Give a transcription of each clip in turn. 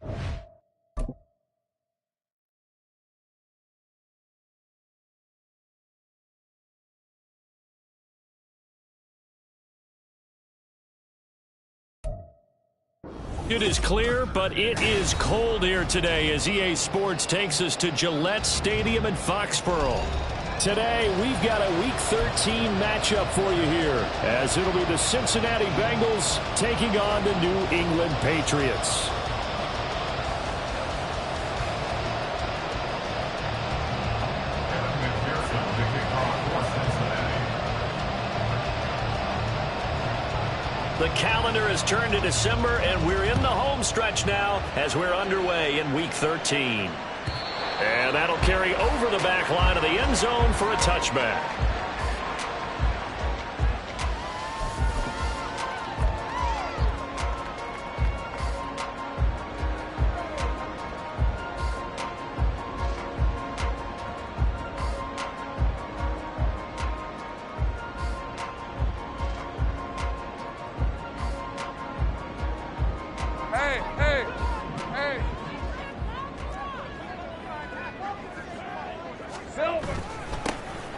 It is clear, but it is cold here today as EA Sports takes us to Gillette Stadium in Foxborough. Today, we've got a Week 13 matchup for you here, as it'll be the Cincinnati Bengals taking on the New England Patriots. The calendar has turned to December, and we're in the home stretch now as we're underway in Week 13. And that'll carry over the back line of the end zone for a touchback.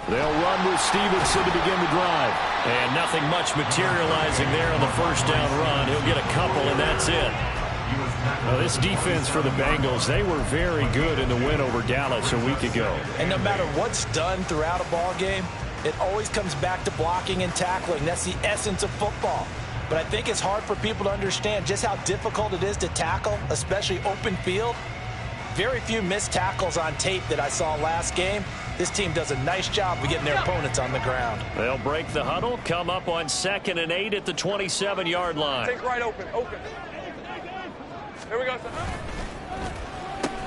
They'll run with Stevenson to begin the drive. And nothing much materializing there on the first down run. He'll get a couple, and that's it. Well, this defense for the Bengals, they were very good in the win over Dallas a week ago. And no matter what's done throughout a ball game, it always comes back to blocking and tackling. That's the essence of football. But I think it's hard for people to understand just how difficult it is to tackle, especially open field. Very few missed tackles on tape that I saw last game. This team does a nice job of getting their opponents on the ground. They'll break the huddle, come up on 2nd and 8 at the 27-yard line. Take right open. Here we go.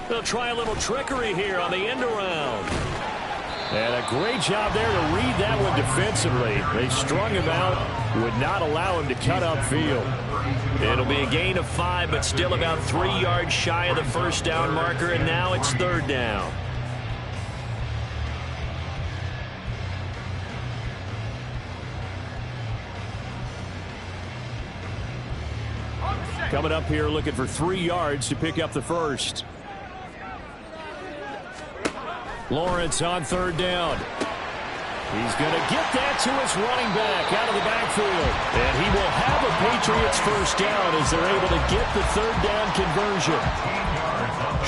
They'll try a little trickery here on the end around. And a great job there to read that one defensively. They strung him out, would not allow him to cut upfield. It'll be a gain of 5, but still about 3 yards shy of the first down marker, and now it's 3rd down. Coming up here looking for 3 yards to pick up the first. Lawrence on 3rd down. He's going to get that to his running back out of the backfield. And he will have a Patriots first down as they're able to get the 3rd down conversion.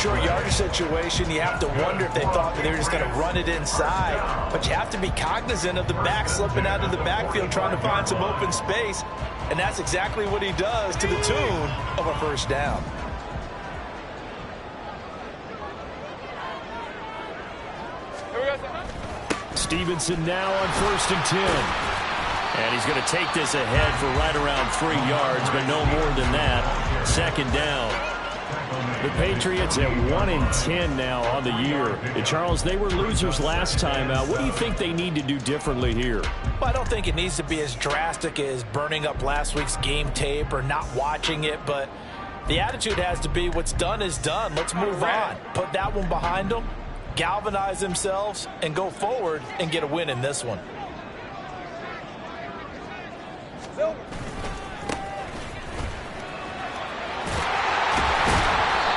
Short yardage situation, you have to wonder if they thought that they were just going to run it inside. But you have to be cognizant of the back slipping out of the backfield trying to find some open space. And that's exactly what he does to the tune of a first down. Stevenson now on 1st and 10. And he's going to take this ahead for right around 3 yards, but no more than that. 2nd down. The Patriots at 1-10 now on the year. And Charles, they were losers last time out. What do you think they need to do differently here? Well, I don't think it needs to be as drastic as burning up last week's game tape or not watching it, but the attitude has to be what's done is done. Let's move on. Put that one behind them, galvanize themselves, and go forward and get a win in this one.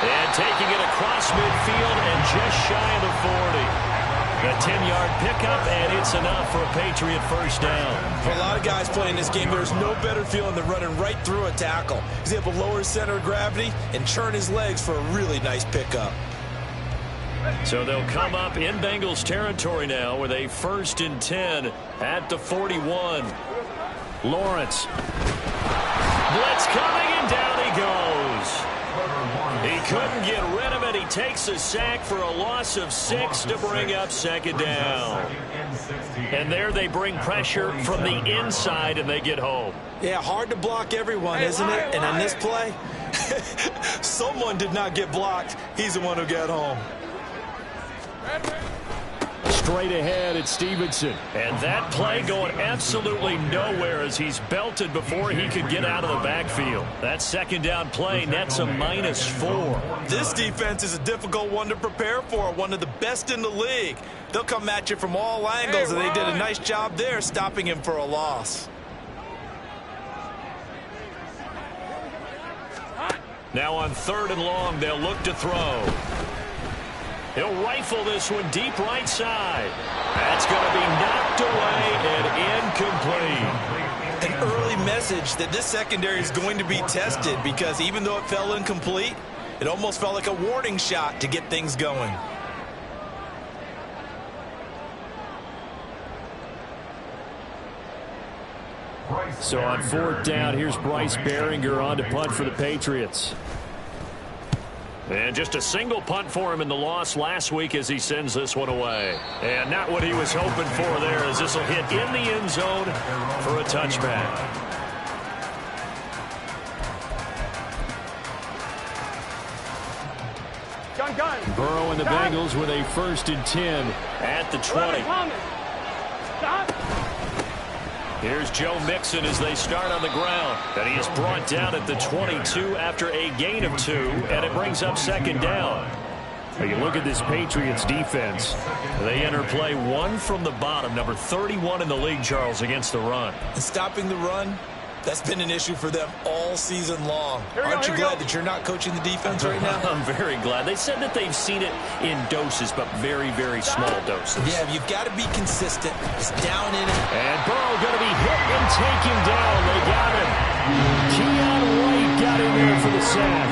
And taking it across midfield and just shy of the 40. The 10-yard pickup, and it's enough for a Patriot first down. For a lot of guys playing this game, there's no better feeling than running right through a tackle. He's able to lower his center of gravity and churn his legs for a really nice pickup. So they'll come up in Bengals territory now with a 1st and 10 at the 41. Lawrence. Blitz coming, and down he goes. He couldn't get rid of it. He takes a sack for a loss of 6 to bring up 2nd down. And there they bring pressure from the inside, and they get home. Yeah, hard to block everyone, isn't it? And in this play, someone did not get blocked. He's the one who got home. Straight ahead, it's Stevenson. And that play going absolutely nowhere as he's belted before he could get out of the backfield. That 2nd down play nets a -4. This defense is a difficult one to prepare for, one of the best in the league. They'll come at you from all angles, and they did a nice job there stopping him for a loss. Now on 3rd and long, they'll look to throw. He'll rifle this one deep right side. That's going to be knocked away and incomplete. An early message that this secondary is going to be tested, because even though it fell incomplete, it almost felt like a warning shot to get things going. So on 4th down, here's Bryce Baringer on to punt for the Patriots. And just a single punt for him in the loss last week as he sends this one away. And not what he was hoping for there, as this will hit in the end zone for a touchback. Burrow and the Bengals with a 1st and 10 at the 20. Here's Joe Mixon as they start on the ground. And he is brought down at the 22 after a gain of 2, and it brings up 2nd down. Now you look at this Patriots defense. They enter play 1 from the bottom, number 31 in the league, Charles, against the run. And stopping the run, that's been an issue for them all season long. Aren't you glad that you're not coaching the defense right now? I'm very glad. They said that they've seen it in doses, but very, very small doses. Yeah, you've got to be consistent. It's down in it. And Burrow going to be hit and taken down. They got him. Keon White got in there for the sack.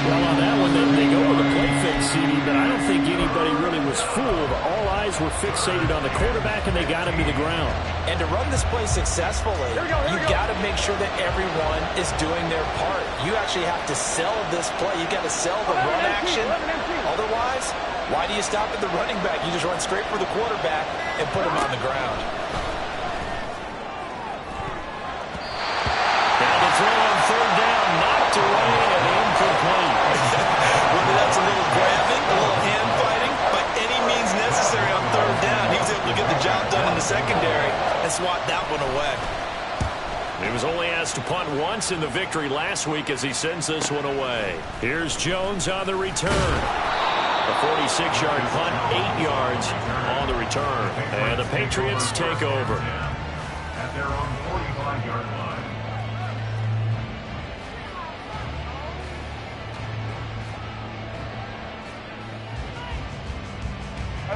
Well, on that one, they go with a play fake, CD, but I don't think anybody really was fooled. All eyes were fixated on the quarterback, and they got him to the ground. And to run this play successfully, you've got to make sure that everyone is doing their part. You actually have to sell this play. You've got to sell the run action. Otherwise, why do you stop at the running back? You just run straight for the quarterback and put him on the ground. Now the throw on 3rd down, knocked away and incomplete. Whether that's a little grabbing, a little hand fighting, by any means necessary on 3rd down, he was able to get the job done in the secondary and swat that one away. He was only asked to punt once in the victory last week as he sends this one away. Here's Jones on the return. A 46-yard punt, 8 yards on the return. And the Patriots take over. At their own 45-yard line.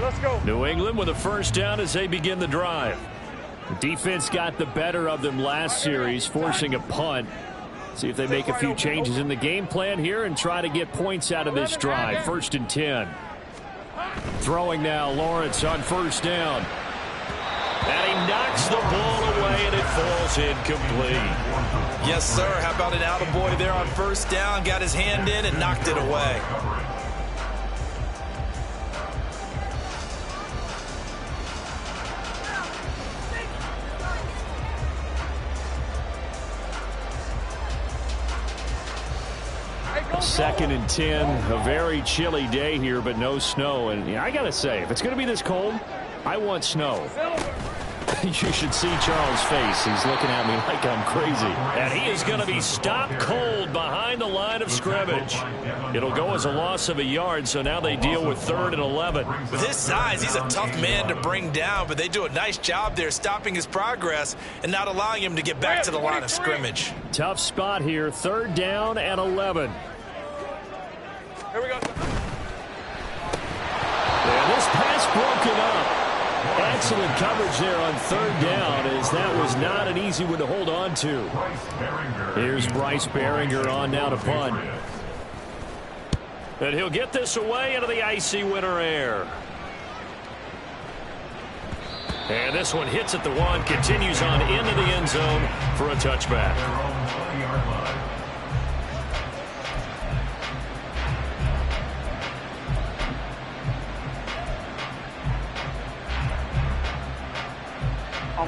Let's go. New England with a 1st down as they begin the drive. The defense got the better of them last series, forcing a punt. See if they make a few changes in the game plan here and try to get points out of this drive. 1st and 10. Throwing now, Lawrence on 1st down. And he knocks the ball away, and it falls incomplete. Yes, sir. How about an attaboy there on 1st down? Got his hand in and knocked it away. Second and 10, a very chilly day here, but no snow. And I got to say, if it's going to be this cold, I want snow. You should see Charles' face. He's looking at me like I'm crazy. And he is going to be stopped cold behind the line of scrimmage. It'll go as a loss of a yard, so now they deal with 3rd and 11. With his size, he's a tough man to bring down, but they do a nice job there stopping his progress and not allowing him to get back to the line of scrimmage. Tough spot here, 3rd down and 11. Here we go. And this pass broken up. Excellent coverage there on 3rd down, as that was not an easy one to hold on to. Here's Bryce Baringer on now to punt. And he'll get this away into the icy winter air. And this one hits at the 1, continues on into the end zone for a touchback.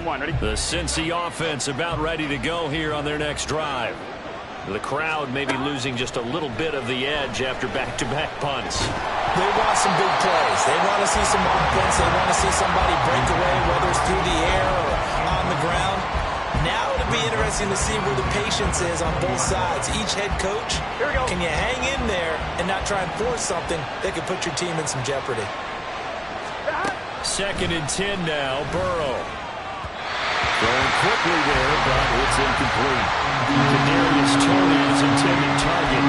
Ready? The Cincy offense about ready to go here on their next drive. The crowd may be losing just a little bit of the edge after back-to-back punts. They want some big plays. They want to see some offense. They want to see somebody break away, whether it's through the air or on the ground. Now it'll be interesting to see where the patience is on both sides. Each head coach, can you hang in there and not try and force something that could put your team in some jeopardy? 2nd and 10 now, Burrow. Going quickly there, but it's incomplete. Kadarius Toney is intended target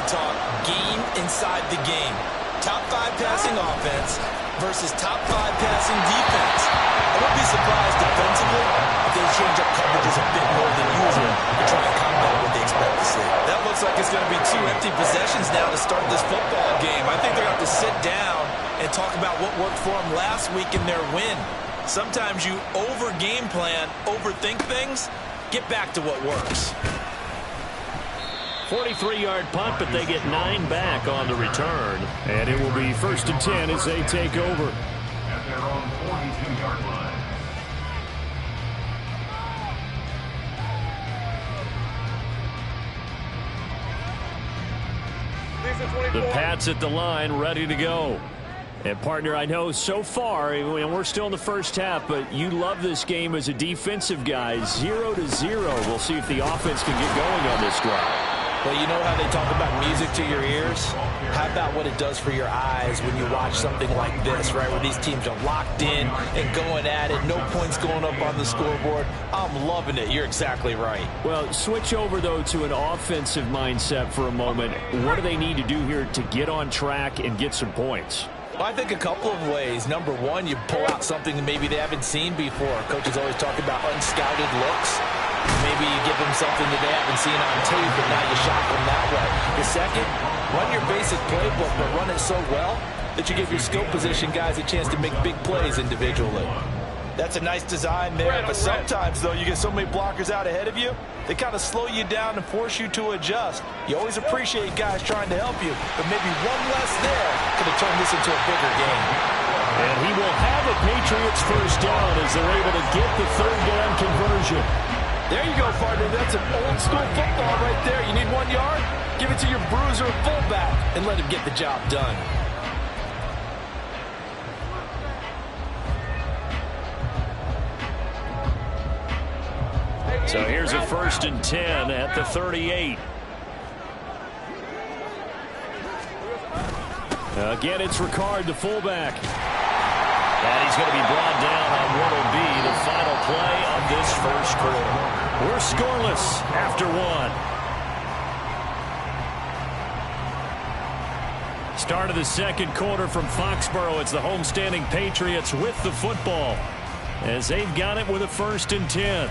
talk, game inside the game. Top 5 passing offense versus top 5 passing defense. I wouldn't be surprised defensively if they change up coverages a bit more than usual to try and combat what they expect to see. That looks like it's going to be 2 empty possessions now to start this football game. I think they're going to have to sit down and talk about what worked for them last week in their win. Sometimes you over-game plan, overthink things. Get back to what works. 43-yard punt, but they get 9 back on the return. And it will be 1st and 10 as they take over. At their own 42-yard line. The Pats at the line, ready to go. And, partner, I know so far, and we're still in the first half, but you love this game as a defensive guy. 0-0. We'll see if the offense can get going on this drive. Well, you know how they talk about music to your ears? How about what it does for your eyes when you watch something like this, right, where these teams are locked in and going at it, no points going up on the scoreboard? I'm loving it. You're exactly right. Well, switch over, though, to an offensive mindset for a moment. What do they need to do here to get on track and get some points? Well, I think a couple of ways. Number one, you pull out something that maybe they haven't seen before. Coaches always talk about unscouted looks. Maybe you give them something that they haven't seen on tape, and now you shock them that way. The second, run your basic playbook, but run it so well that you give your skill position guys a chance to make big plays individually. That's a nice design there, but sometimes, though, you get so many blockers out ahead of you, they kind of slow you down and force you to adjust. You always appreciate guys trying to help you, but maybe one less there could have turned this into a bigger game. And he will have a Patriots first down as they're able to get the 3rd down conversion. There you go, partner. That's an old-school football right there. You need 1 yard? Give it to your bruiser fullback and let him get the job done. So here's a 1st and 10 at the 38. Again, it's Ricard, the fullback. And he's going to be brought down on what will be the final play of this first quarter. We're scoreless after 1. Start of the second quarter from Foxborough. It's the homestanding Patriots with the football as they've got it with a 1st and 10.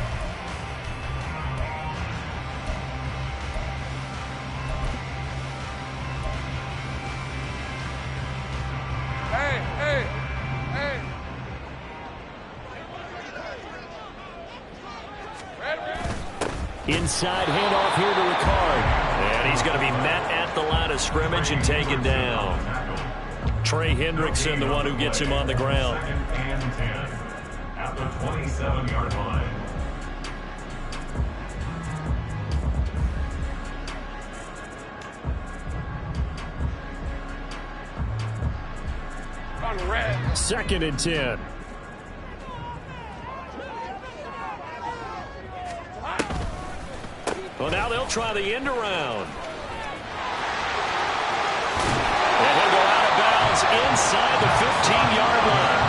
Inside handoff here to Ricard. And he's going to be met at the line of scrimmage and taken down. Trey Hendrickson, the one who gets him on the ground. 2nd and 10 at the 27-yard line. On red. 2nd and 10. Well, now they'll try the end around. And he'll go out of bounds inside the 15-yard line.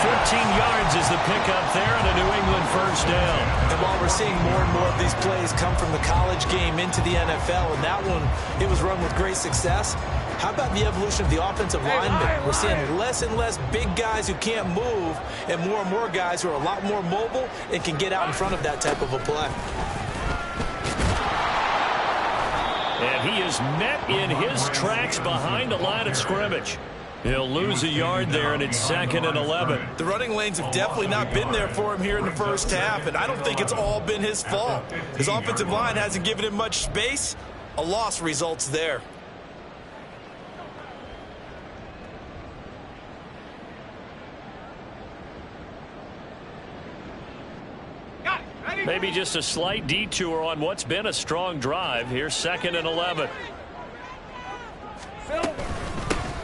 14 yards is the pickup there and a New England first down. And while we're seeing more and more of these plays come from the college game into the NFL, and that one, it was run with great success, how about the evolution of the offensive linemen? We're seeing less and less big guys who can't move and more guys who are a lot more mobile and can get out in front of that type of a play. And he is met in his tracks behind the line of scrimmage. He'll lose a yard there, and it's 2nd and 11. The running lanes have definitely not been there for him here in the first half, and I don't think it's all been his fault. His offensive line hasn't given him much space. A loss results there. Maybe just a slight detour on what's been a strong drive. Here's 2nd and 11.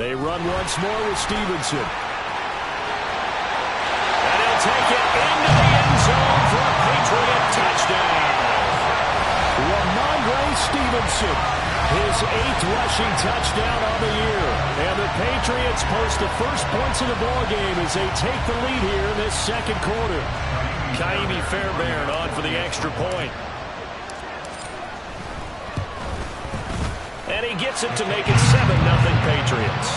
They run once more with Stevenson. And he'll take it into the end zone for a Patriot touchdown. Ramondre Stevenson, his 8th rushing touchdown on the year. And the Patriots post the first points of the ballgame as they take the lead here in this second quarter. Kaimi Fairbairn on for the extra point. And he gets it to make it 7-0 Patriots.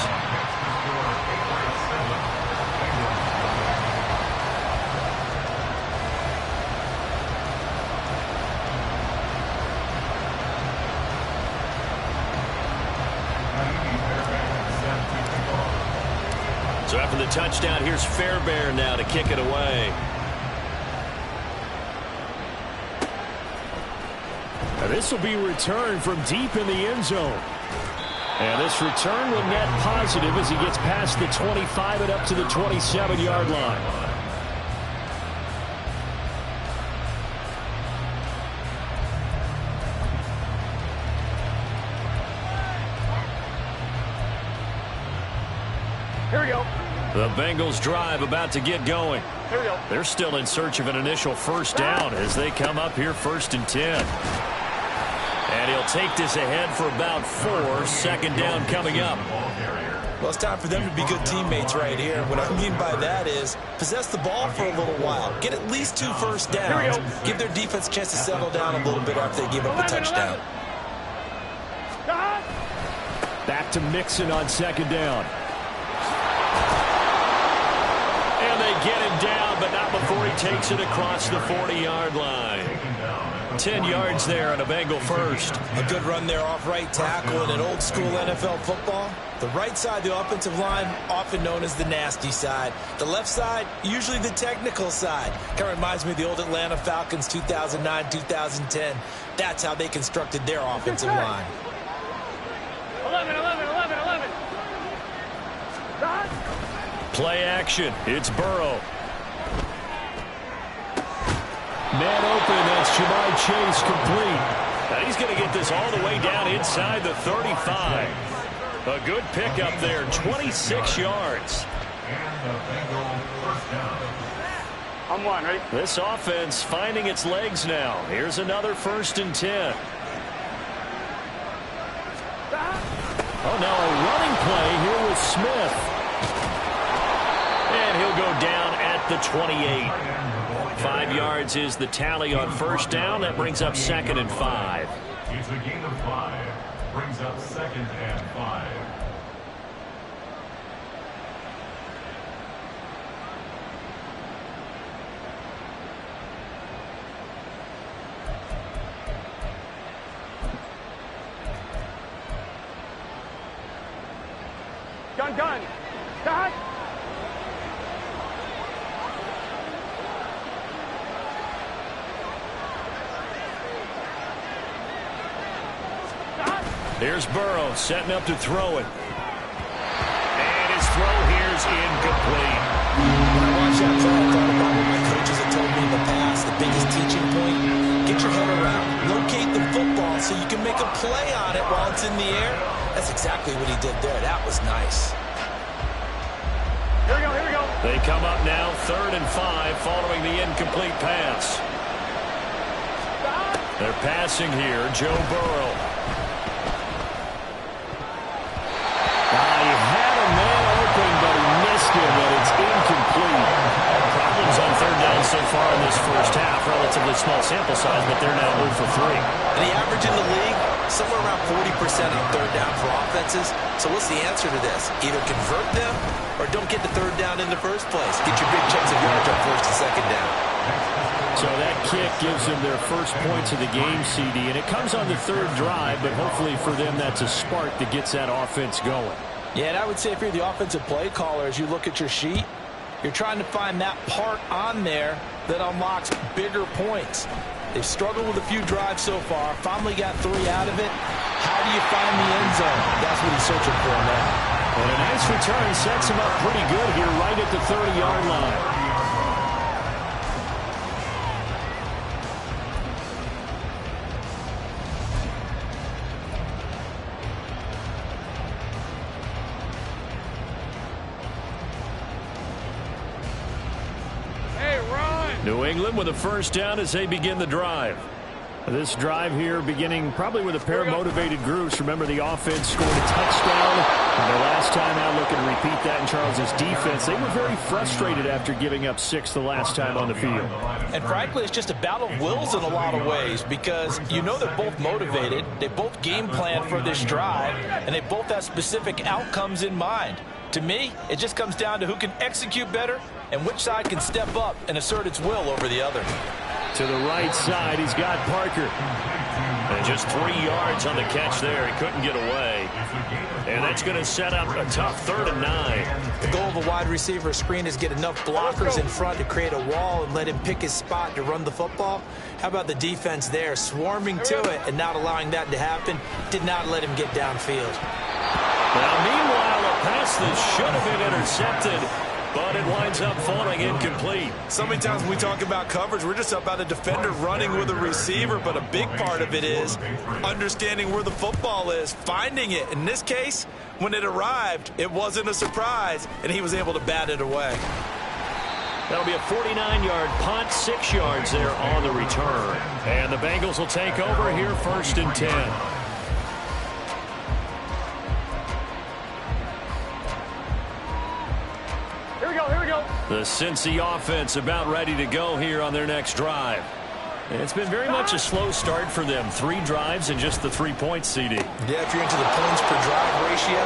So after the touchdown, here's Fairbairn now to kick it away. Now this will be returned from deep in the end zone. And this return will net positive as he gets past the 25 and up to the 27-yard line. Here we go. The Bengals drive about to get going. Here we go. They're still in search of an initial first down as they come up here 1st and 10. And he'll take this ahead for about 4. 2nd down coming up. Well, it's time for them to be good teammates right here. What I mean by that is possess the ball for a little while. Get at least 2 first downs. Give their defense a chance to settle down a little bit after they give up a touchdown. Back to Mixon on 2nd down. And they get him down, but not before he takes it across the 40-yard line. 10 yards there on a Bengal first. A good run there off right tackle in an old-school NFL football. The right side, the offensive line, often known as the nasty side. The left side, usually the technical side. Kind of reminds me of the old Atlanta Falcons 2009, 2010. That's how they constructed their offensive line. 11. Play action. It's Burrow. Man open, that's Jamar Chase complete. Now he's going to get this all the way down inside the 35. A good pickup there, 26 yards. I'm one, ready? This offense finding its legs now. Here's another 1st and 10. Oh, now a running play here with Smith. And he'll go down at the 28. 5 yards is the tally on 1st down. That brings up 2nd and 5. It's a gain of 5. Brings up 2nd and 5. Gun. Dot. Here's Burrow setting up to throw it. And his throw here's incomplete. When I watched that play, I thought about what my coaches have told me in the past. The biggest teaching point, get your head around. Locate the football so you can make a play on it while it's in the air. That's exactly what he did there. That was nice. Here we go. They come up now 3rd and 5 following the incomplete pass. They're passing here, Joe Burrow. He had a man open, but he missed him, and it's incomplete. Problems on 3rd down so far in this first half. Relatively small sample size, but they're now 0 for 3. And the average in the league, somewhere around 40% on 3rd down for offenses. So what's the answer to this? Either convert them or don't get the 3rd down in the first place. Get your big chunks of yards on 1st and 2nd down. So that kick gives them their first points of the game, CD, and it comes on the 3rd drive, but hopefully for them that's a spark that gets that offense going. Yeah, and I would say if you're the offensive play caller, as you look at your sheet, you're trying to find that part on there that unlocks bigger points. They've struggled with a few drives so far, finally got 3 out of it. How do you find the end zone? That's what he's searching for now. And a nice return sets him up pretty good here right at the 30-yard line. Hey, run! New England with a first down as they begin the drive. This drive here beginning probably with a pair of motivated groups. Remember, the offense scored a touchdown. And their last time out, looking to repeat that in Charles's defense. They were very frustrated after giving up 6 the last time on the field. And frankly, it's just a battle of wills in a lot of ways because you know they're both motivated. They both game plan for this drive, and they both have specific outcomes in mind. To me, it just comes down to who can execute better and which side can step up and assert its will over the other. To the right side, he's got Parker. And just 3 yards on the catch there. He couldn't get away. And that's going to set up a tough 3rd and 9. The goal of a wide receiver screen is get enough blockers in front to create a wall and let him pick his spot to run the football. How about the defense there, swarming to it and not allowing that to happen? Did not let him get downfield. Now, meanwhile, a pass that should have been intercepted, but it winds up falling incomplete. So many times when we talk about coverage, we're just about a defender running with a receiver, but a big part of it is understanding where the football is, finding it. In this case, when it arrived, it wasn't a surprise, and he was able to bat it away. That'll be a 49-yard punt, 6 yards there on the return. And the Bengals will take over here, 1st and 10. Here we go. The Cincy offense about ready to go here on their next drive. And it's been very much a slow start for them. 3 drives and just the 3 points, CD. Yeah, if you're into the points per drive ratio,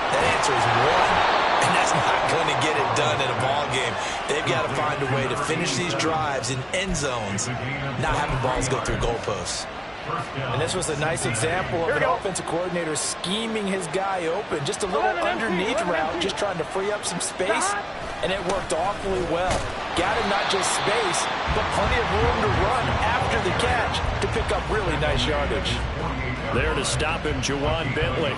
that answer is 1. And that's not going to get it done in a ball game. They've got to find a way to finish these drives in end zones, not having balls go through goalposts. And this was a nice example of an offensive coordinator scheming his guy open. Just a little underneath route, just trying to free up some space, and it worked awfully well. Got him not just space, but plenty of room to run after the catch to pick up really nice yardage. There to stop him, Juwan Bentley.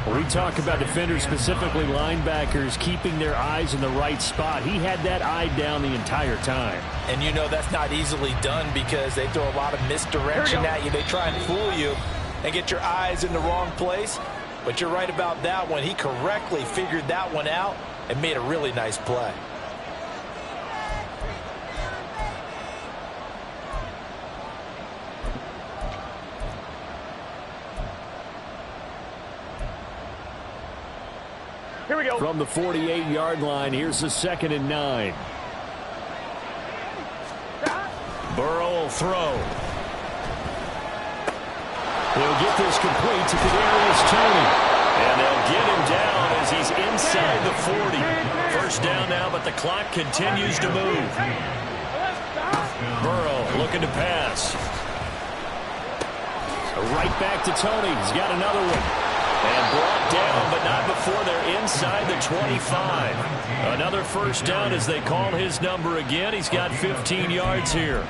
When we talk about defenders, specifically linebackers, keeping their eyes in the right spot, he had that eye down the entire time. And you know that's not easily done because they throw a lot of misdirection at you. They try and fool you and get your eyes in the wrong place. But you're right about that one. He correctly figured that one out and made a really nice play. Here we go. From the 48-yard line, here's the 2nd and 9. Burrow will throw. They'll get this complete to Kadarius Toney. And they'll get him down as he's inside the 40. 1st down now, but the clock continues to move. Burrow looking to pass. Right back to Toney. He's got another one. And brought down, but not before they're inside the 25. Another 1st down as they call his number again. He's got 15 yards here.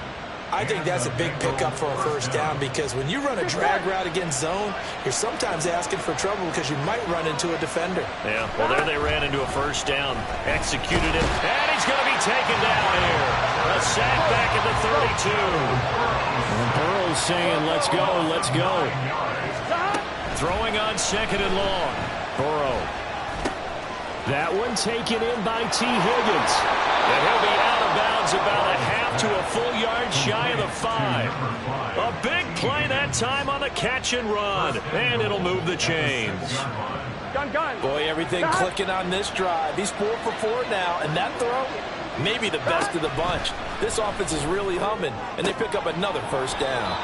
I think that's a big pickup for a 1st down because when you run a drag route against zone, you're sometimes asking for trouble because you might run into a defender. Yeah, well, there they ran into a 1st down, executed it, and he's going to be taken down here. A sack back at the 32. And Burrow's saying, let's go, let's go. Throwing on 2nd and long. Burrow. That one taken in by T. Higgins. And he'll be out of bounds about a half to a full yard shy of the 5. A big play that time on the catch and run. And it'll move the chains. Gun. Boy, everything clicking on this drive. He's 4 for 4 now, and that throw, maybe the best of the bunch. This offense is really humming, and they pick up another 1st down.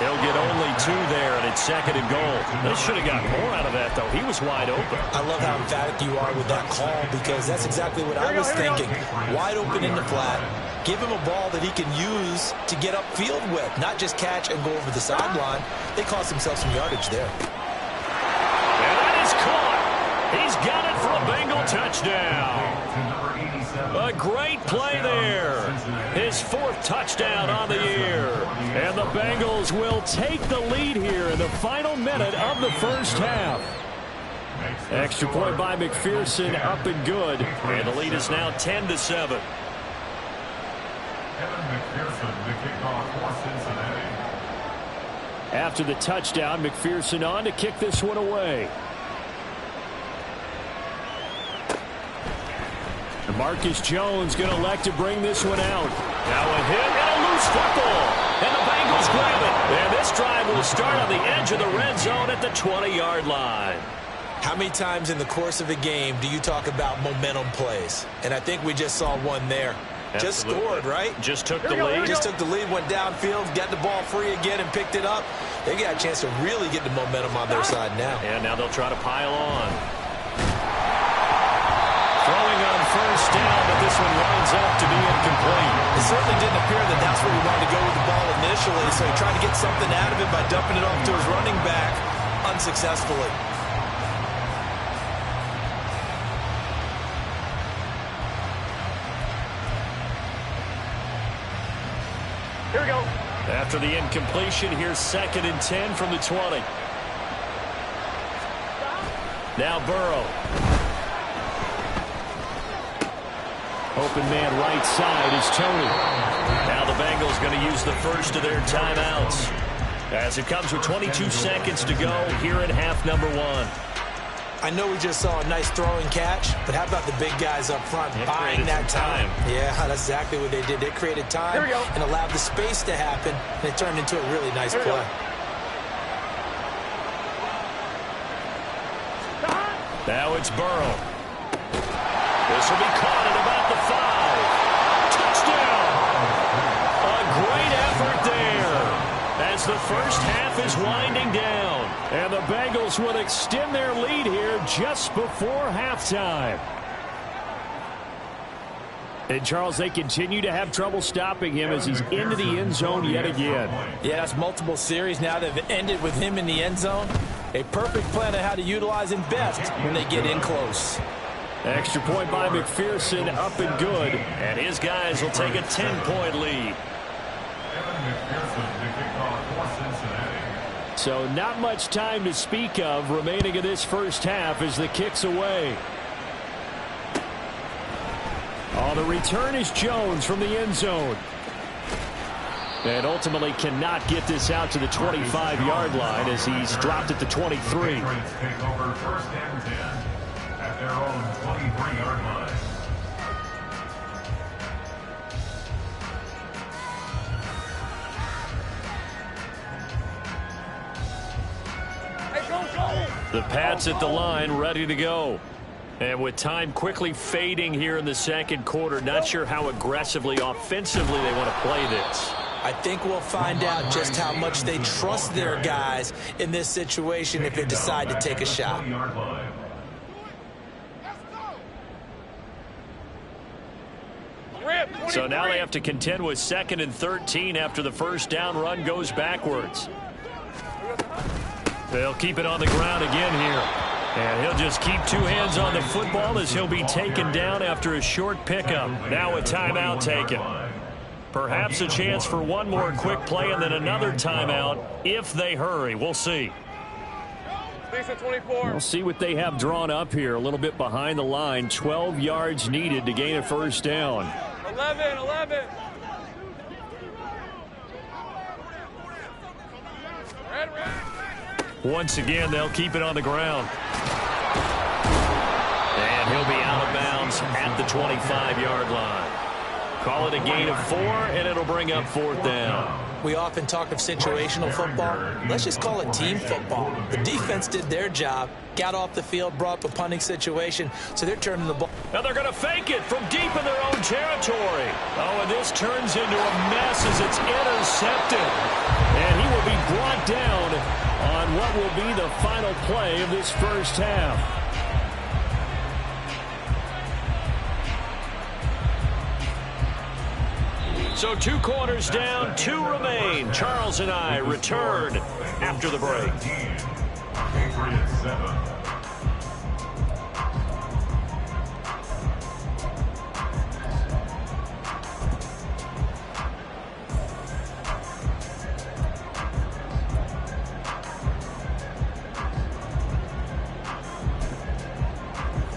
They'll get only 2 there, and it's 2nd and goal. They should have got more out of that, though. He was wide open. I love how emphatic you are with that call because that's exactly what I was thinking. Wide open in the flat. Give him a ball that he can use to get upfield with, not just catch and go over the sideline. They cost themselves some yardage there. And that is caught. He's got it for a Bengal touchdown. A great play there. His 4th touchdown on the year. And the Bengals will take the lead here in the final minute of the 1st half. Extra point by McPherson, up and good. And the lead is now 10-7. Kevin McPherson, the kickoff for Cincinnati. After the touchdown, McPherson on to kick this one away. And Marcus Jones going to elect to bring this one out. Now a hit and a loose football. And the Bengals grab it. And this drive will start on the edge of the red zone at the 20-yard line. How many times in the course of a game do you talk about momentum plays? And I think we just saw one there. Absolutely. Just scored, right? Just took the lead. Just took the lead, went downfield, got the ball free again and picked it up. They got a chance to really get the momentum on their side now. And now they'll try to pile on. Throwing on first down, but this one winds up to be incomplete. It certainly didn't appear that that's where he wanted to go with the ball initially, so he tried to get something out of it by dumping it off to his running back unsuccessfully. Here we go. After the incompletion, here's 2nd and 10 from the 20. Now Burrow. Open man right side is Tony. Now the Bengals going to use the first of their timeouts, as it comes with 22 seconds to go here in half number 1. I know we just saw a nice throwing catch, but how about the big guys up front buying that time? Yeah, that's exactly what they did. They created time and allowed the space to happen, and it turned into a really nice play. Now it's Burrow. This will be caught at about the 5. Touchdown! A great effort there as the first half is winding down. And the Bengals will extend their lead here just before halftime. And, Charles, they continue to have trouble stopping him as he's into the end zone yet again. Yeah, that's multiple series now that have ended with him in the end zone. A perfect plan on how to utilize him best when they get in close. Extra point by McPherson, up and good. And his guys will take a 10-point lead. So not much time to speak of remaining in this first half as the kick's away. On the return is Jones from the end zone. And ultimately cannot get this out to the 25-yard line as he's dropped at the 23. Take over 1st and 10 at their own 23-yard line. The Pats at the line, ready to go. And with time quickly fading here in the second quarter, not sure how aggressively, offensively they want to play this. I think we'll find out just how much they trust their guys in this situation if they decide to take a shot. So now they have to contend with 2nd and 13 after the first down run goes backwards. They'll keep it on the ground again here. And he'll just keep 2 hands on the football as he'll be taken down after a short pickup. Now a timeout taken. Perhaps a chance for one more quick play and then another timeout if they hurry. We'll see. We'll see what they have drawn up here. A little bit behind the line. 12 yards needed to gain a first down. 11. Once again, they'll keep it on the ground. And he'll be out of bounds at the 25-yard line. Call it a gain of 4, and it'll bring up 4th down. We often talk of situational football. Let's just call it team football. The defense did their job, got off the field, brought up a punting situation, so they're turning the ball. Now they're going to fake it from deep in their own territory. Oh, and this turns into a mess as it's intercepted. And he will be brought down on what will be the final play of this first half. So 2 quarters down, 2 remain. Charles and I return after the break. Patriots 7.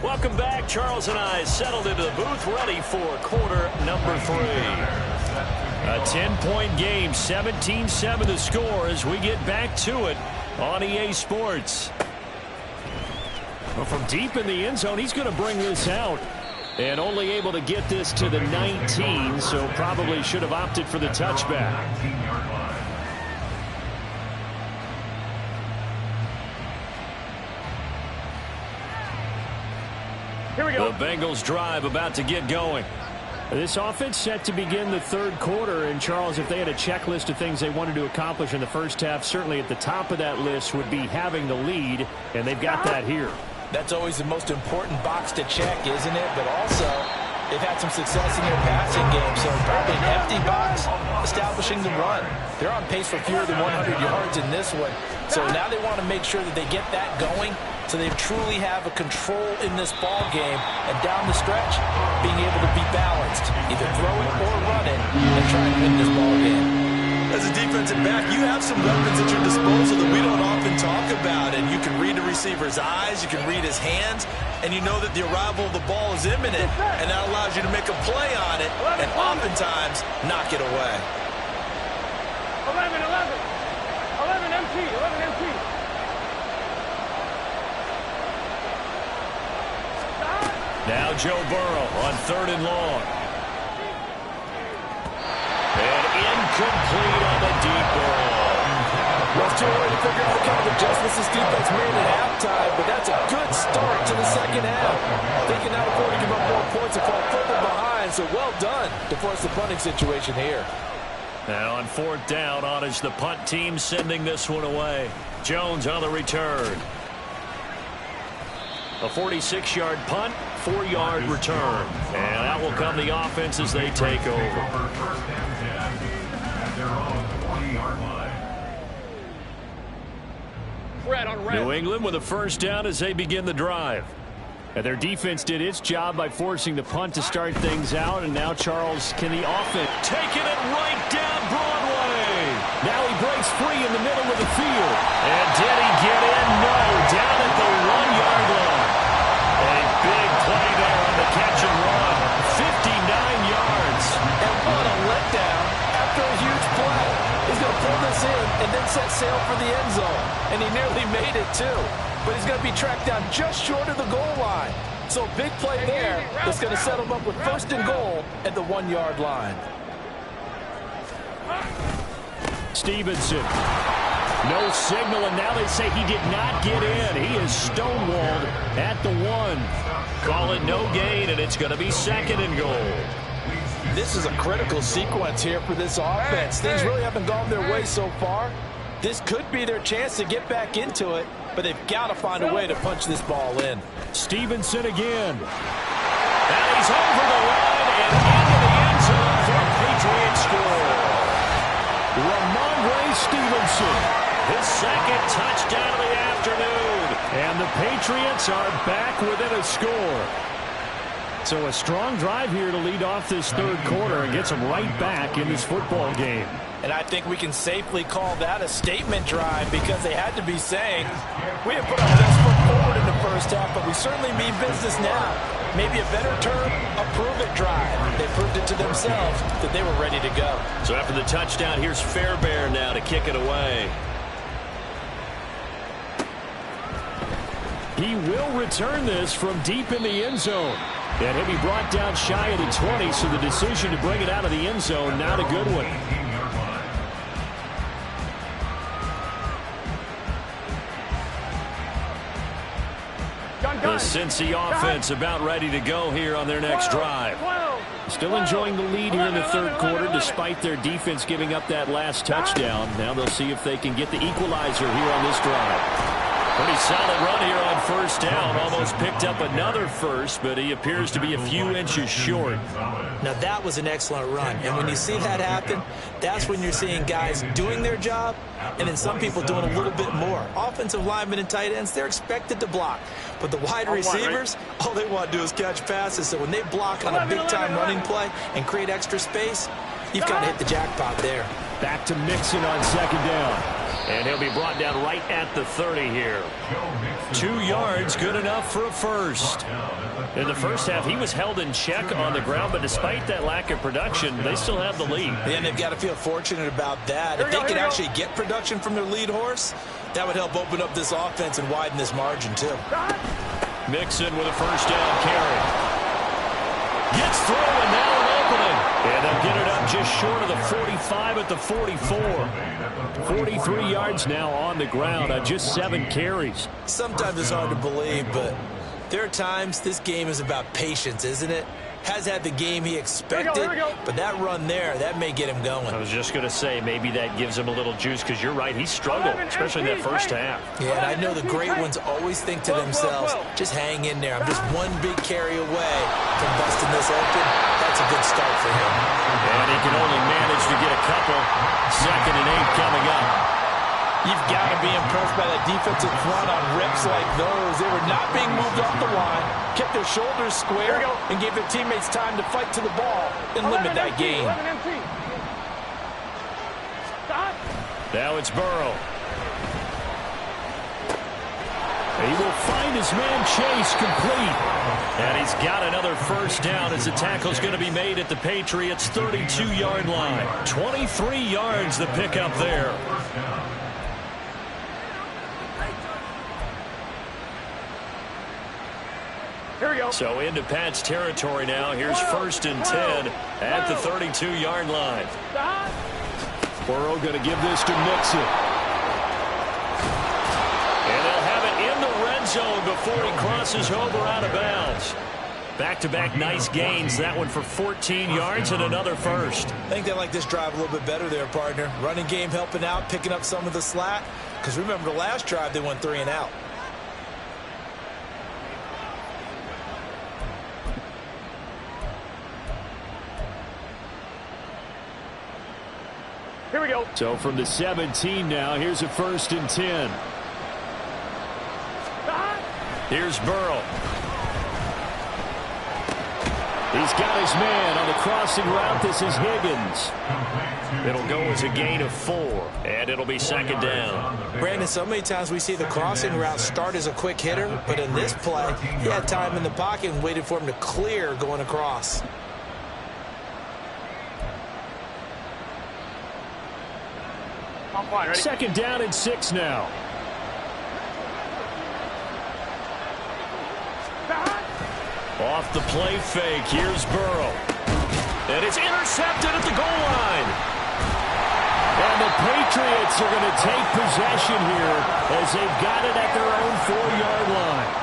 Welcome back. Charles and I settled into the booth, ready for quarter number 3. A 10-point game, 17-7 the score as we get back to it on EA Sports. Well, from deep in the end zone, he's going to bring this out. And only able to get this to the 19, so probably should have opted for the touchback. Bengals drive about to get going. This offense set to begin the third quarter. And, Charles, if they had a checklist of things they wanted to accomplish in the first half, certainly at the top of that list would be having the lead, and they've got that here. That's always the most important box to check, isn't it? But also, they've had some success in their passing game, so probably an empty box establishing the run. They're on pace for fewer than 100 yards in this one, so now they want to make sure that they get that going so they truly have a control in this ball game, and down the stretch, being able to be balanced, either throw it or run it, and try to win this ball game. As a defensive back, you have some weapons at your disposal that we don't often talk about, and you can read the receiver's eyes, you can read his hands, and you know that the arrival of the ball is imminent, and that allows you to make a play on it, and oftentimes knock it away. 11 MT, 11 MT. Now Joe Burrow on 3rd and long. And incomplete on the deep ball. Well, it's too early to figure out what kind of adjustments this defense made at halftime, but that's a good start to the second half. They can now afford to give up more points and fall further behind, so well done to force the punting situation here. Now on 4th down, on is the punt team sending this one away. Jones on the return. A 46-yard punt, 4-yard return. And out will come the offense as they take over. First and 10 at their own 20-yard line. Red on red. New England with a first down as they begin the drive. And their defense did its job by forcing the punt to start things out. And now, Charles, can the offense Taking it right down Broadway. Now he breaks free in the middle of the field. And did he get in? No. Down at the 1-yard line. A big play there on the catch and run. 59 yards. And what a letdown after a huge play. He's going to pull this in and then set sail for the end zone. And he nearly made it, too. But he's going to be tracked down just short of the goal line. So big play there that's going to set him up with 1st and goal at the 1-yard line. Stevenson. No signal, and now they say he did not get in. He is stonewalled at the 1. Call it no gain, and it's going to be 2nd and goal. This is a critical sequence here for this offense. Things really haven't gone their way so far. This could be their chance to get back into it, but they've got to find a way to punch this ball in. Stevenson again. And he's over the line and into the end zone for a Patriot score. Ramondre Stevenson. His 2nd touchdown of the afternoon. And the Patriots are back within a score. So a strong drive here to lead off this 3rd quarter and gets them right back in this football game. And I think we can safely call that a statement drive because they had to be saying, we have put our best foot forward in the first half, but we certainly mean business now. Maybe a better term, a prove-it drive. They proved it to themselves that they were ready to go. So after the touchdown, here's Fairbairn now to kick it away. He will return this from deep in the end zone. And he'll be brought down shy of the 20, so the decision to bring it out of the end zone, not a good one. The Cincy offense about ready to go here on their next drive. Still enjoying the lead here in the 3rd quarter despite their defense giving up that last touchdown. Now they'll see if they can get the equalizer here on this drive. Pretty solid run here on 1st down. Almost picked up another first, but he appears to be a few inches short. Now that was an excellent run. And when you see that happen, that's when you're seeing guys doing their job and then some people doing a little bit more. Offensive linemen and tight ends, they're expected to block. But the wide receivers, all they want to do is catch passes. So when they block on a big-time running play and create extra space, you've kind of hit the jackpot there. Back to Mixon on 2nd down. And he'll be brought down right at the 30 here. 2 yards, good enough for a first. In the first half, he was held in check on the ground, but despite that lack of production, they still have the lead. And they've got to feel fortunate about that. If they can actually get production from their lead horse, that would help open up this offense and widen this margin, too. Mixon with a first down carry. Gets through, and now an opening. And they'll get it up just short of the 45 at the 44. 43 yards now on the ground on just 7 carries. Sometimes it's hard to believe, but There are times this game is about patience, isn't it? Has had the game he expected, but that run there, that may get him going. I was just going to say, maybe that gives him a little juice, because you're right, he struggled, especially in that first half. Yeah, and I know the great ones always think to themselves, just hang in there. I'm just one big carry away from busting this open. That's a good start for him. And he can only manage to get a couple. 2nd and 8 coming up. You've got to be impressed by that defensive front on rips like those. They were not being moved off the line, kept their shoulders square, and gave their teammates time to fight to the ball and limit that gain. Now it's Burrow. He will find his man Chase complete. And he's got another first down as the tackle's going to be made at the Patriots' 32-yard line. 23 yards the pickup there. So into Pat's territory now. Here's 1st and 10 at the 32-yard line. Burrow going to give this to Mixon. And they'll have it in the red zone before he crosses over out of bounds. Back-to-back nice gains. That one for 14 yards and another first. I think they like this drive a little bit better there, partner. Running game helping out, picking up some of the slack. Because remember, the last drive they went 3 and out. Here we go. So from the 17 now, here's a 1st and 10. Here's Burrow. He's got his man on the crossing route. This is Higgins. It'll go as a gain of 4, and it'll be 2nd down. Brandon, so many times we see the crossing route start as a quick hitter, but in this play, he had time in the pocket and waited for him to clear going across. I'm fine, ready? 2nd down and 6 now. Off the play fake, here's Burrow. And it's intercepted at the goal line. And the Patriots are going to take possession here as they've got it at their own 4-yard line.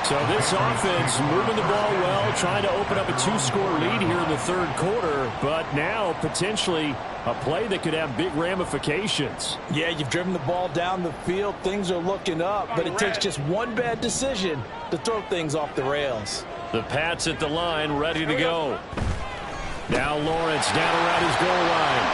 So this offense moving the ball well, trying to open up a 2-score lead here in the 3rd quarter, but now potentially a play that could have big ramifications. Yeah, you've driven the ball down the field. Things are looking up, but it takes just one bad decision to throw things off the rails. The Pats at the line, ready to go. Now Lawrence down around his goal line.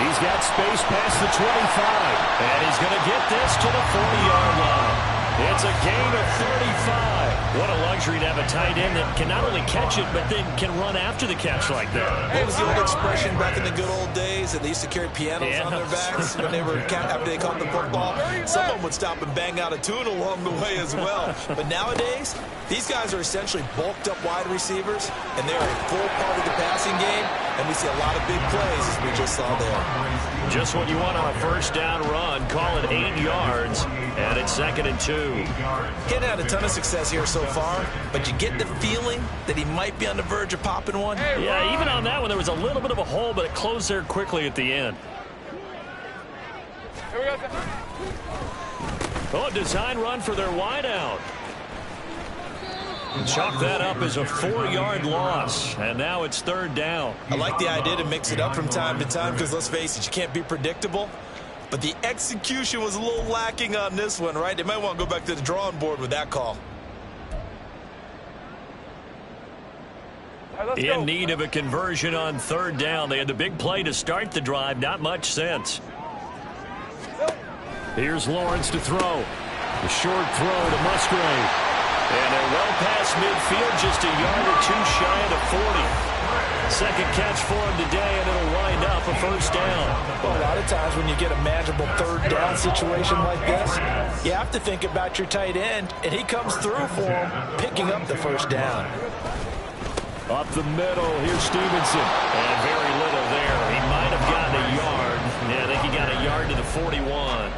He's got space past the 25. And he's going to get this to the 40-yard line. It's a gain of 35. What a luxury to have a tight end that can not only catch it, but then can run after the catch like that. What was the old expression back in the good old days that they used to carry pianos on their backs when they were after they caught the football? Someone would stop and bang out a tune along the way as well. But nowadays, these guys are essentially bulked up wide receivers, and they're a full part of the passing game, and we see a lot of big plays as we just saw there. Just what you want on a first down run. Call it 8 yards, and it's 2nd and 2. He hadn't had a ton of success here so far, but you get the feeling that he might be on the verge of popping one. Yeah, even on that one, there was a little bit of a hole, but it closed there quickly at the end. Here we go. Oh, design run for their wideout. Chalk that up as a 4-yard loss, and now it's 3rd down. I like the idea to mix it up from time to time because, let's face it, you can't be predictable. But the execution was a little lacking on this one, right? They might want to go back to the drawing board with that call. In need of a conversion on 3rd down. They had the big play to start the drive. Not much sense. Here's Lawrence to throw. The short throw to Musgrave. And they're well past midfield, just a yard or 2 shy of the 40. Second catch for him today, and it'll wind up a first down. Well, a lot of times when you get a manageable 3rd down situation like this, you have to think about your tight end, and he comes through for him, picking up the first down. Up the middle, here's Stevenson. And very little there. He might have gotten a yard. Yeah, I think he got a yard to the 41.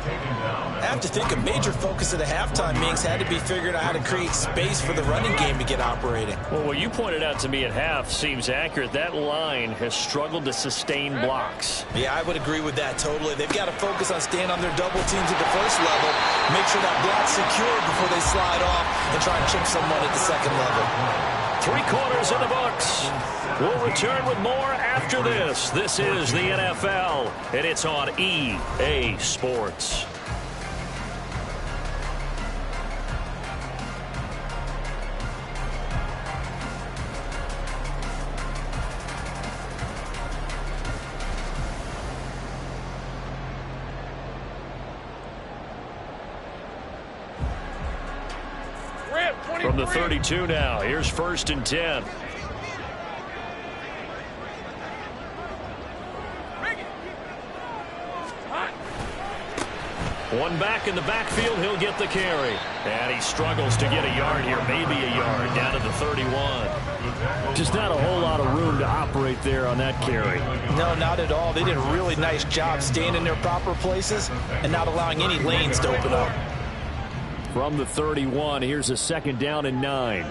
have to think a major focus of the halftime meetings had to be figuring out how to create space for the running game to get operating. Well, what you pointed out to me at half seems accurate. That line has struggled to sustain blocks. Yeah, I would agree with that totally. They've got to focus on staying on their double teams at the first level, make sure that block's secure before they slide off and try and chip someone at the second level. 3 quarters in the books. We'll return with more after this. This is the NFL, and it's on EA Sports. From the 32 now, here's 1st and 10. One back in the backfield, he'll get the carry. And he struggles to get a yard here, maybe a yard, down to the 31. Just not a whole lot of room to operate there on that carry. No, not at all. They did a really nice job staying in their proper places and not allowing any lanes to open up. From the 31, here's a 2nd down and 9.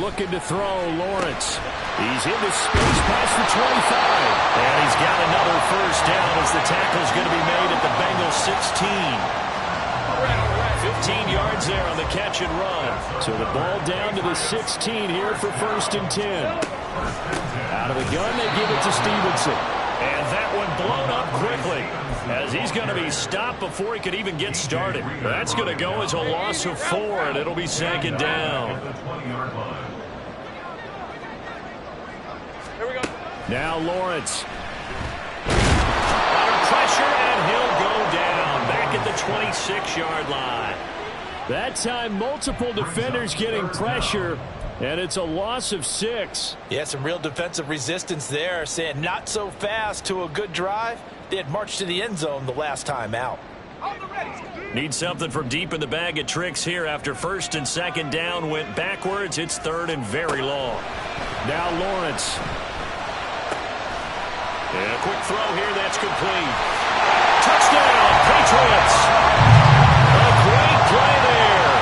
Looking to throw, Lawrence. He's into space past the 25. And he's got another 1st down as the tackle's going to be made at the Bengals 16. 15 yards there on the catch and run. So the ball down to the 16 here for 1st and 10. Out of the gun, they give it to Stevenson. And that one blown up quickly as he's going to be stopped before he could even get started. That's going to go as a loss of 4, and it'll be 2nd down. Here we go. Now Lawrence. Under pressure, and he'll go down back at the 26-yard line. That time, multiple defenders getting pressure, and it's a loss of 6. Yeah, some real defensive resistance there, saying not so fast to a good drive. They had marched to the end zone the last time out. Need something from deep in the bag of tricks here after 1st and 2nd down went backwards. It's 3rd and very long. Now Lawrence. And a quick throw here, that's complete. Touchdown, Patriots! A great play there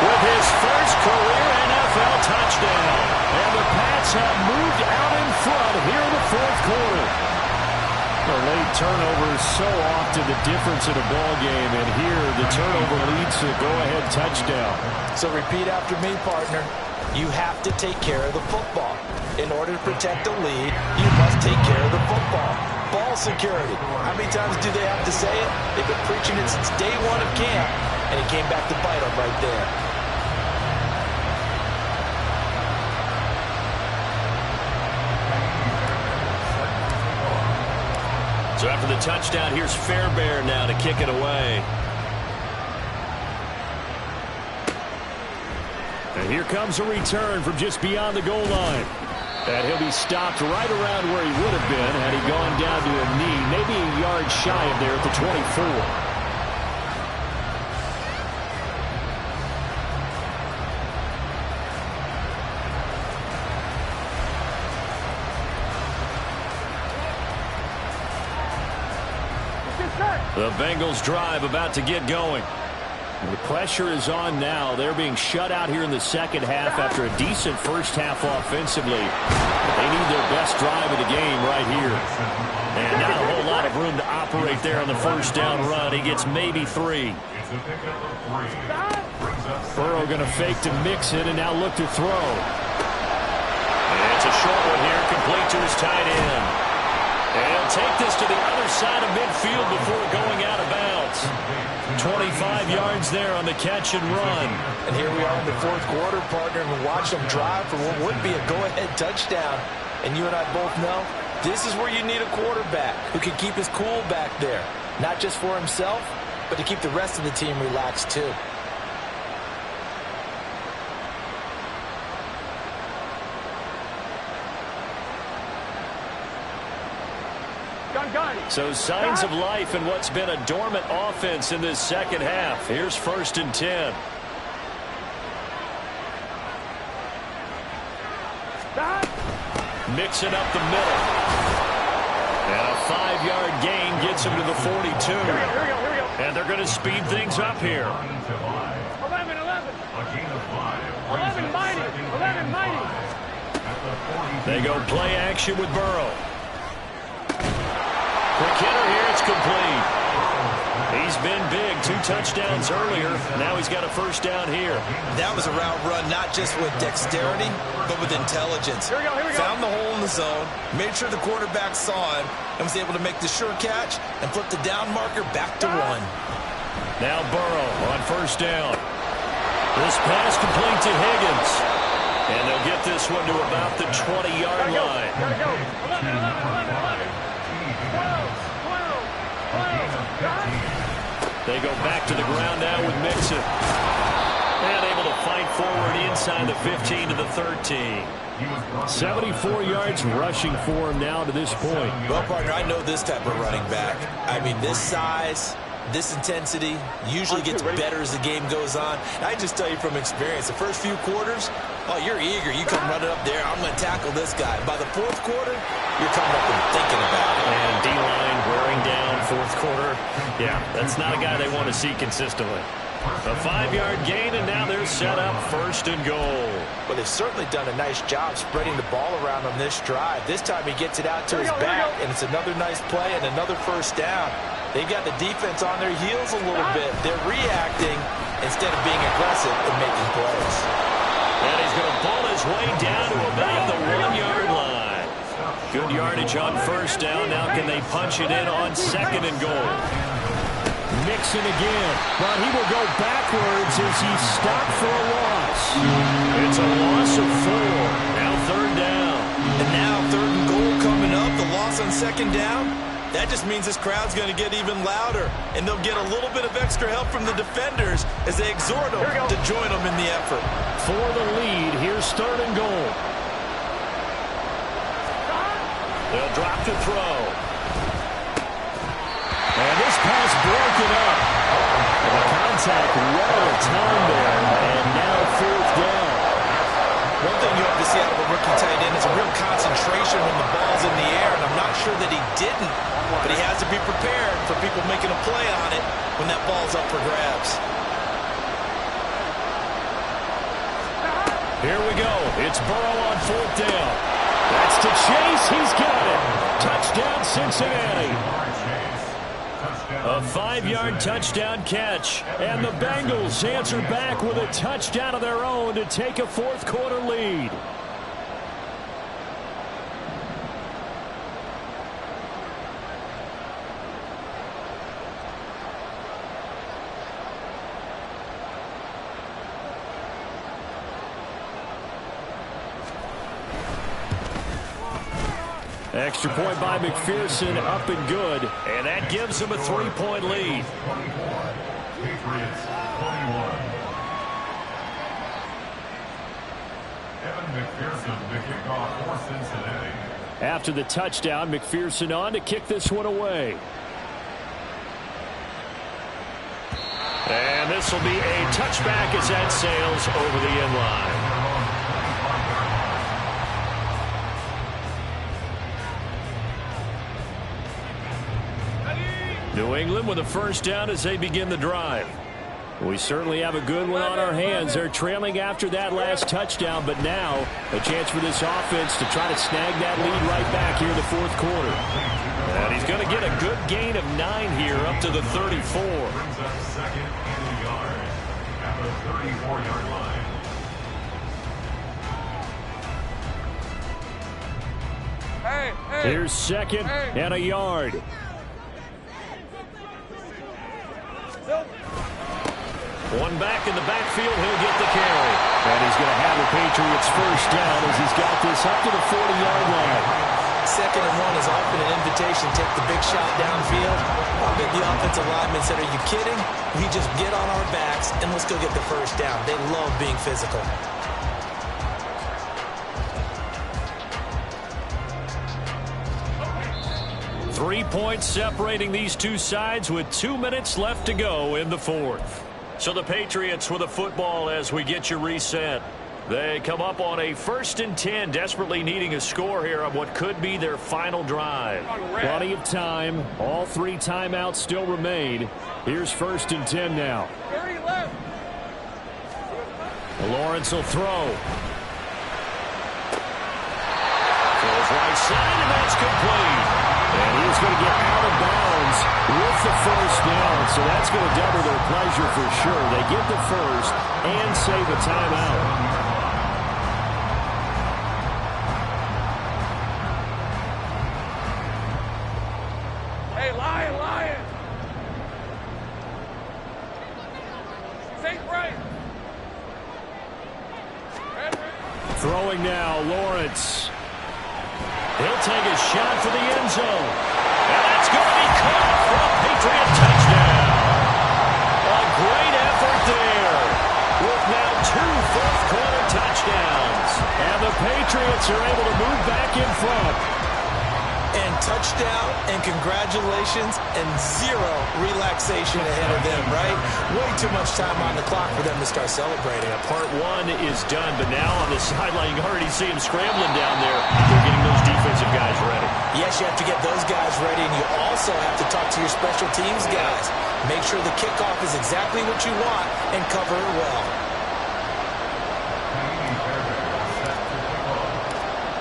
with his first career NFL touchdown. And the Pats have moved out in front here in the 4th quarter. The late turnover is so often the difference in a ball game, and here the turnover leads to a go-ahead touchdown. So repeat after me, partner. You have to take care of the football. In order to protect a lead, you must take care of the football. Ball security. How many times do they have to say it? They've been preaching it since day 1 of camp, and it came back to bite them right there. So after the touchdown, here's Fairbairn now to kick it away. And here comes a return from just beyond the goal line. And he'll be stopped right around where he would have been had he gone down to a knee, maybe a yard shy of there at the 24. The Bengals drive about to get going. The pressure is on now. They're being shut out here in the 2nd half after a decent 1st half offensively. They need their best drive of the game right here. And not a whole lot of room to operate there on the 1st down run. He gets maybe 3. Burrow going to fake to mix it and now look to throw. And it's a short one here, complete to his tight end. And he'll take this to the other side of midfield before going out of bounds. 25 yards there on the catch and run. And here we are in the 4th quarter, partner, and watch them drive for what would be a go-ahead touchdown. And you and I both know this is where you need a quarterback who can keep his cool back there. Not just for himself, but to keep the rest of the team relaxed too. So signs of life in what's been a dormant offense in this 2nd half. Here's 1st and 10. Mixing up the middle. And a 5-yard gain gets him to the 42. Here we go. And they're going to speed things up here. 11. A gain of 5. 11 mighty. 11 mighty. They go play action with Burrow. Quick hitter here. It's complete. He's been big. 2 touchdowns earlier. Now he's got a first down here. That was a route run not just with dexterity, but with intelligence. Here we go. Found the hole in the zone, made sure the quarterback saw him, and was able to make the sure catch and flip the down marker back to 1. Now Burrow on first down. This pass complete to Higgins. And they'll get this one to about the 20-yard line. Gotta go. 11. 12. They go back to the ground now with Mixon. And able to fight forward inside the 15 to the 13. 74 yards rushing for him now to this point. Well, partner, I know this type of running back. I mean, this size, this intensity usually gets better as the game goes on. And I just tell you from experience, the first few quarters, oh, you're eager. You come running up there, I'm going to tackle this guy. By the fourth quarter, you're coming up and thinking about it. And D-line wearing down fourth quarter. Yeah, that's not a guy they want to see consistently. A 5-yard gain, and now they're set up first and goal. Well, they've certainly done a nice job spreading the ball around on this drive. This time he gets it out to his back, and it's another nice play and another first down. They've got the defense on their heels a little bit. They're reacting instead of being aggressive and making plays. And he's going to pull his way down to about the 1-yard line. Good yardage on first down. Now can they punch it in on second and goal? Mixon again, but he will go backwards as he's stopped for a loss. It's a loss of 4. Now third down. And now third and goal coming up, the loss on second down. That just means this crowd's going to get even louder, and they'll get a little bit of extra help from the defenders as they exhort them to join them in the effort. For the lead, here's third and goal. They'll drop to throw. And this pass broken up. The contact well timed there, and now fourth down. One thing you have to see out of a rookie tight end is a real concentration when the ball's in the air, and I'm not sure that he didn't, but he has to be prepared for people making a play on it when that ball's up for grabs. Here we go. It's Burrow on fourth down. That's to Chase. He's got it. Touchdown, Cincinnati. A 5-yard touchdown catch. And the Bengals answer back with a touchdown of their own to take a fourth quarter lead. Extra point by McPherson, up and good. And that gives them a 3-point lead. Patriots 21. Evan McPherson, the kickoff for Cincinnati. After the touchdown, McPherson on to kick this one away. And this will be a touchback as that sails over the end line. New England with a first down as they begin the drive. We certainly have a good one on our hands. They're trailing after that last touchdown, but now a chance for this offense to try to snag that lead right back here in the fourth quarter. And he's going to get a good gain of 9 here up to the 34. Brings up second and a yard at the 34-yard line. Here's second and a yard. One back in the backfield, he'll get the carry. And he's going to have the Patriots first down as he's got this up to the 40-yard line. Second and 1 is often an invitation. Take the big shot downfield. I bet the offensive lineman said, are you kidding? We just get on our backs and let's go get the first down. They love being physical. Three points separating these two sides with 2 minutes left to go in the fourth. So the Patriots with a football as we get you reset. They come up on a 1st and 10, desperately needing a score here on what could be their final drive. Plenty of time. All 3 timeouts still remain. Here's 1st and 10 now. 30 left. Lawrence will throw. Throws right side, and that's complete. And he's going to get out of bounds with the 1st down, so that's going to double their pleasure for sure. They get the 1st and save a timeout. Hey, Lion. Safe right. Throwing now, Lawrence. He'll take a shot for the end zone. And that's going to be caught for a Patriot touchdown. A great effort there with now 2 fourth-quarter touchdowns. And the Patriots are able to move back in front. And touchdown and congratulations and 0 relaxation ahead of them, right? Way too much time on the clock for them to start celebrating. Part 1 is done, but now on the sideline, you already see him scrambling down there. They're getting those defensive guys ready. Yes, you have to get those guys ready, and you also have to talk to your special teams guys. Make sure the kickoff is exactly what you want and cover it well.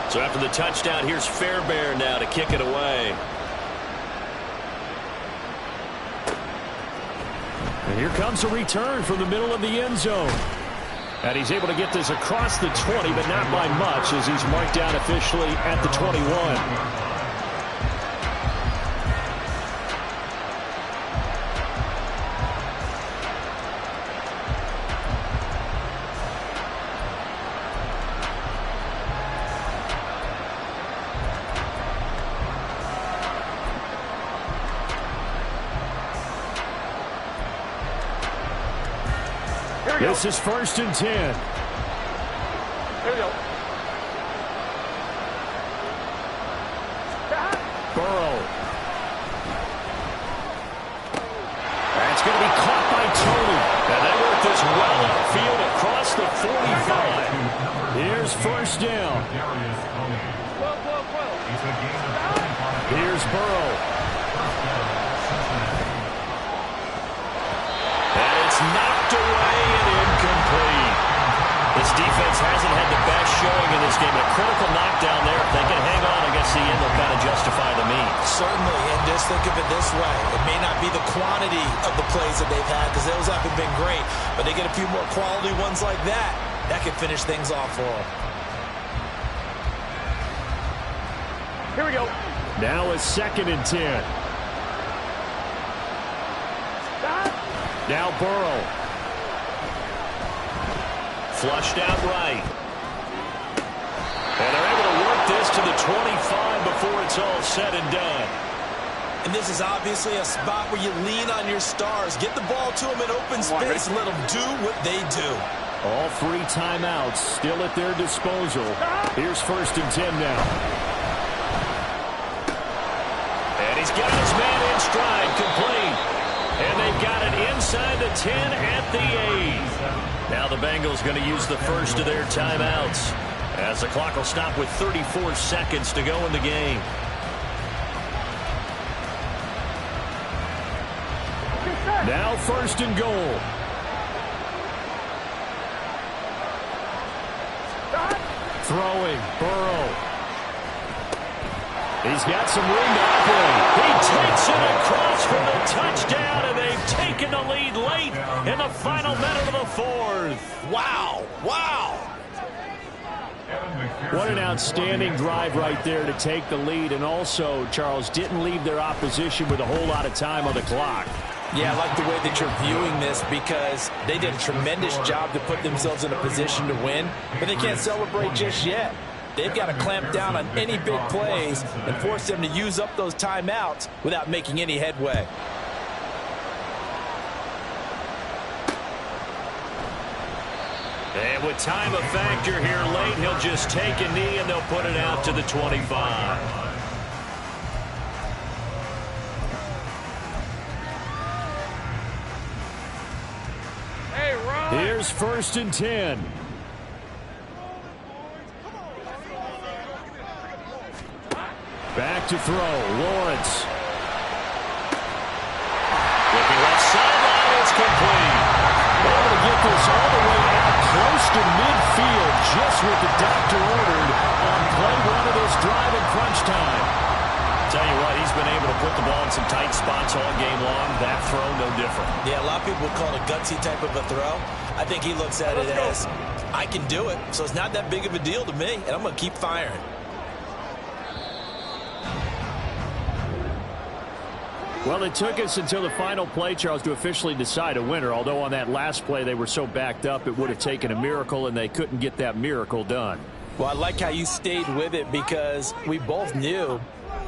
So after the touchdown, here's Fairbairn now to kick it away. And here comes a return from the middle of the end zone. And he's able to get this across the 20, but not by much, as he's marked down officially at the 21. This is 1st and 10. Here we go. Burrow. That's going to be caught by Tony. And they work this well upfield across the 45. Here's 1st down. Here's Burrow. And it's knocked away and incomplete. This defense hasn't had the best showing in this game. A critical knockdown there. If they can hang on against the end, they'll kind of justify the means. Certainly, and just think of it this way. It may not be the quantity of the plays that they've had, because those haven't been great, but they get a few more quality ones like that. That could finish things off for them. Here we go. Now a 2nd and 10. Now Burrow. Flushed out right. And they're able to work this to the 25 before it's all said and done. And this is obviously a spot where you lean on your stars. Get the ball to them in open space and let them do what they do. All 3 timeouts still at their disposal. Here's 1st and 10 now. And he's got his man in stride, complete. And they've got it inside the 10 at the 8. Now the Bengals going to use the first of their timeouts, as the clock will stop with 34 seconds to go in the game. Now 1st and goal. Throwing, Burrow. He's got some room to operate. He takes it across for the touchdown, and they've taken the lead late in the final minute of the 4th. Wow. Wow. What an outstanding drive right there to take the lead, and also, Charles, didn't leave their opposition with a whole lot of time on the clock. Yeah, I like the way that you're viewing this, because they did a tremendous job to put themselves in a position to win, but they can't celebrate just yet. They've got to clamp down on any big plays and force them to use up those timeouts without making any headway. And with time a factor here late, he'll just take a knee and they'll put it out to the 25. Here's 1st and 10. Back to throw. Lawrence. Looking left sideline. It's complete. Able to get this all the way out close to midfield, just what the doctor ordered on play one of this drive in crunch time. Tell you what, he's been able to put the ball in some tight spots all game long. That throw, no different. Yeah, a lot of people would call it a gutsy type of a throw. I think he looks at it as, I can do it, so it's not that big of a deal to me, and I'm going to keep firing. Well, it took us until the final play, Charles, to officially decide a winner, although on that last play they were so backed up it would have taken a miracle, and they couldn't get that miracle done. Well, I like how you stayed with it because we both knew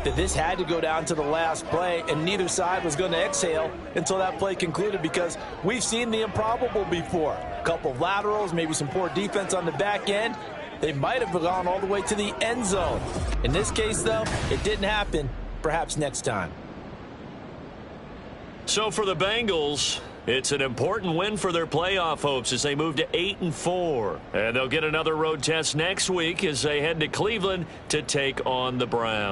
that this had to go down to the last play, and neither side was going to exhale until that play concluded because we've seen the improbable before. A couple of laterals, maybe some poor defense on the back end. They might have gone all the way to the end zone. In this case, though, it didn't happen. Perhaps next time. So for the Bengals, it's an important win for their playoff hopes as they move to 8-4. And they'll get another road test next week as they head to Cleveland to take on the Browns.